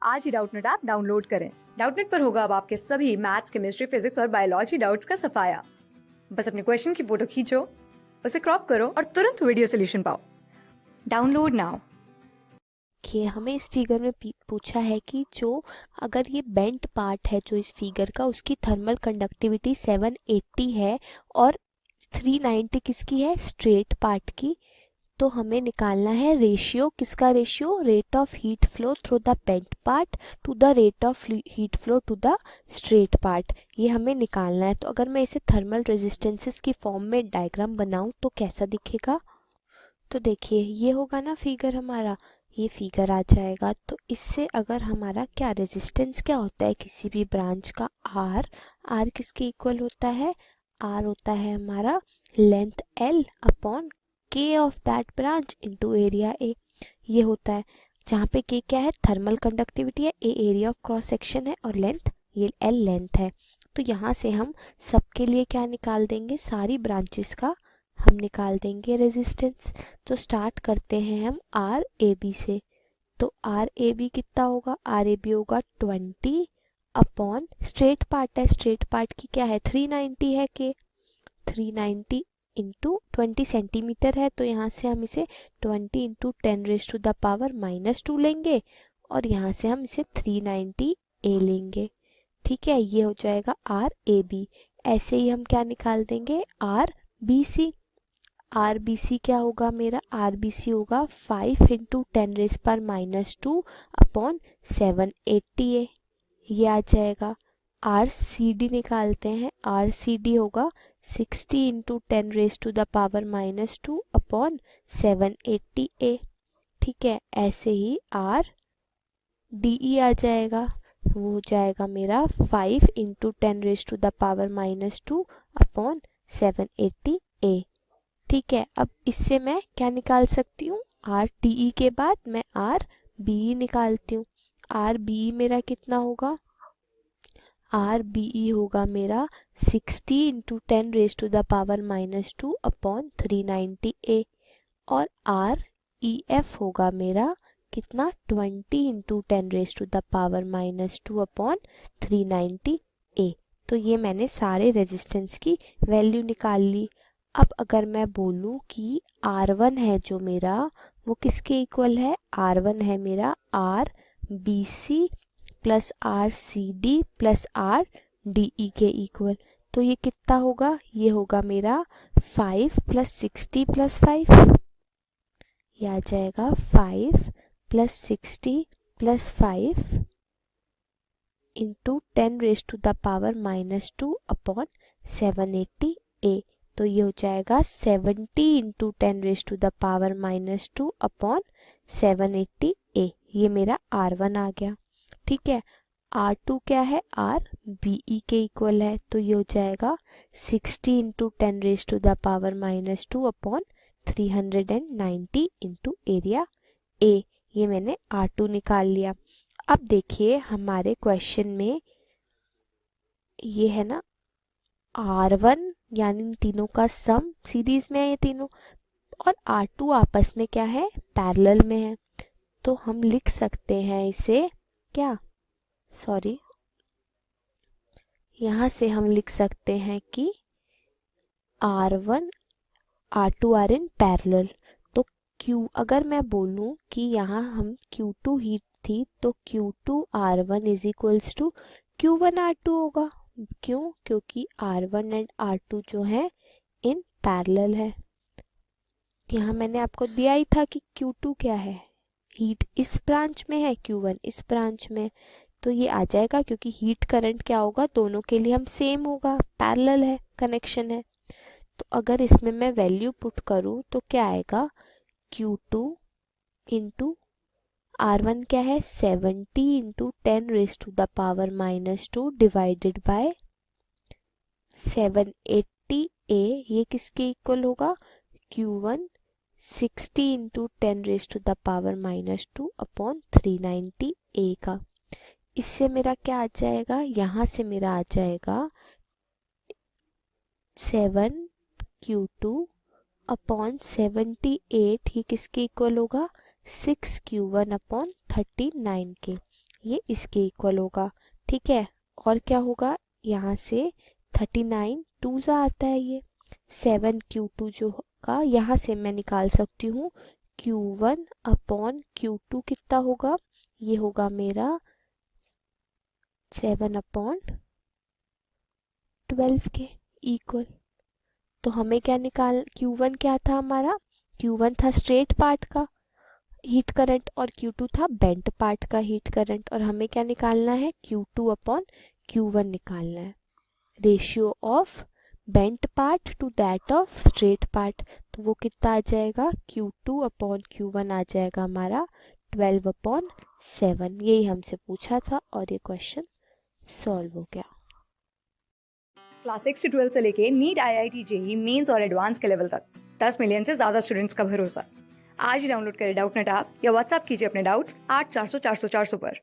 आज ही Doubtnut app download करें। Doubtnut पर होगा अब आपके सभी मैथ्स, केमिस्ट्री, फिजिक्स और बायोलॉजी डाउट्स का सफाया। बस अपने क्वेश्चन की फोटो खींचो, उसे क्रॉप करो और तुरंत वीडियो सोल्यूशन पाओ। Download now. कि हमें इस फिगर में पूछा है कि जो अगर ये बेंट पार्ट है जो इस फिगर का, उसकी थर्मल कंडक्टिविटी 780 है और 390 किसकी है, स्ट्रेट पार्ट की। तो हमें निकालना है रेशियो, किसका ratio, rate of heat flow through the bent part to the rate of heat flow to the straight part. ये हमें निकालना है। तो अगर मैं इसे थर्मल रेजिस्टेंसेस की फॉर्म में डायग्राम बनाऊं तो कैसा दिखेगा। तो देखिए ये होगा ना फिगर हमारा, ये फिगर आ जाएगा। तो इससे अगर हमारा क्या रेजिस्टेंस क्या होता है किसी भी ब्रांच का, आर। आर किसके इक्वल होता है, आर होता है हमारा लेंथ एल अपॉन के of that branch into area A. ये होता है जहाँ पे के क्या है, थर्मल कंडक्टिविटी है, ए एरिया ऑफ क्रॉस सेक्शन है और लेंथ ये एल लेंथ है। तो यहाँ से हम सबके लिए क्या निकाल देंगे, सारी ब्रांचेस का हम निकाल देंगे रेजिस्टेंस। तो स्टार्ट करते हैं हम आर ए बी से। तो आर ए बी कितना होगा, आर ए बी होगा 20 अपॉन स्ट्रेट पार्ट है, स्ट्रेट पार्ट की क्या है 390 है के, 390 इंटू 20 सेंटीमीटर है। तो यहाँ से हम इसे 20 into 10 raise to the power -2 लेंगे और यहाँ से हम इसे 390 ए लेंगे। ठीक है, ये हो जाएगा आर ए बी। ऐसे ही हम क्या निकाल देंगे, R B C. R B C क्या होगा मेरा, आर बी सी होगा 5 इंटू 10 रेज पर -2 अपॉन 780 ए। ये आ जाएगा। आर सी डी निकालते हैं, आर सी डी होगा 60 into 10 raise to the power -2 upon 780 A. ठीक है, ऐसे ही आर डी ई आ जाएगा, वो हो जाएगा मेरा 5 into 10 raise to the power -2 upon 780 A. ठीक है, अब इससे मैं क्या निकाल सकती हूँ, आर टी ई के बाद मैं आर बी ई निकालती हूँ। आर बी ई मेरा कितना होगा, आर बी ई होगा मेरा 60 into 10 raise to the power -2 upon 390 A. और आर ई एफ होगा मेरा कितना, 20 into 10 raise to the power -2 upon 390 A. तो ये मैंने सारे रेजिस्टेंस की वैल्यू निकाल ली। अब अगर मैं बोलूँ कि R1 है जो मेरा, वो किसके इक्वल है, R1 है मेरा R B C plus R C D plus R D E के इक्वल। तो ये कितना होगा, ये होगा मेरा 5 प्लस 60 प्लस 5, ये आ जाएगा 5 plus 60 plus 5 into 10 raise to the power -2 upon 780 A. तो ये हो जाएगा 70 into 10 raise to the power -2 upon 780 A. ये मेरा R1 आ गया। ठीक है, R2 क्या है, आर बी ई के इक्वल है। तो ये हो जाएगा 60 into 10 raise to the power -2 upon 390 into area A. ये मैंने R2 निकाल लिया। अब देखिए हमारे क्वेश्चन में ये है ना R1 यानी इन तीनों का सम सीरीज में है ये तीनों, और R2 आपस में क्या है, पैरेलल में है। तो हम लिख सकते हैं इसे क्या, सॉरी, यहाँ से हम लिख सकते हैं कि R1 R2 are in parallel. तो Q अगर मैं बोलूँ कि यहाँ हम Q2 हीट थी तो Q2 R1 is equals to Q1 R2 होगा। क्यों, क्योंकि R1 एंड R2 जो है इन पैरेलल है। यहाँ मैंने आपको दिया ही था कि Q2 क्या है, हीट इस ब्रांच में है, Q1 इस ब्रांच में। तो ये आ जाएगा क्योंकि हीट करंट क्या होगा, दोनों के लिए हम सेम होगा, पैरेलल है, कनेक्शन है। तो अगर इसमें मैं वैल्यू पुट करूँ तो क्या आएगा, Q2 इंटू R1 क्या है 70 into 10 raise to the power -2 divided by 780 A. ये किसके इक्वल होगा, Q1 60 into 10 raise to the power -2 upon 390 A का। इससे मेरा क्या आ जाएगा, यहाँ से मेरा आ जाएगा 7Q2 अपॉन 78, ये किसके इक्वल होगा 6Q1 अपॉन 39 के। ये इसके इक्वल होगा, ठीक है। और क्या होगा, यहाँ से 39 टू ज़ा आता है, ये 7Q2 जो होगा यहाँ से मैं निकाल सकती हूँ Q1 अपॉन Q2 कितना होगा, ये होगा मेरा 7/12 के इक्वल। तो हमें क्या निकाल, Q1 क्या था हमारा, Q1 था स्ट्रेट पार्ट का हीट करंट और Q2 था बेंट पार्ट का हीट करंट, और हमें क्या निकालना है, Q2 अपॉन Q1 निकालना है, ratio of bent part to that of straight part. तो वो कितना आ जाएगा, Q2 अपॉन Q1 आ जाएगा हमारा 12/7। यही हमसे पूछा था और ये क्वेश्चन सॉल्व हो गया। क्लास 6 से 12 से लेके नीट, IIT, जेई मेंस और एडवांस के लेवल तक 10 मिलियन से ज्यादा स्टूडेंट्स का भरोसा। आज ही डाउनलोड करें डाउटनेट ऐप या व्हाट्सएप कीजिए अपने डाउट्स 8400 400 400 पर।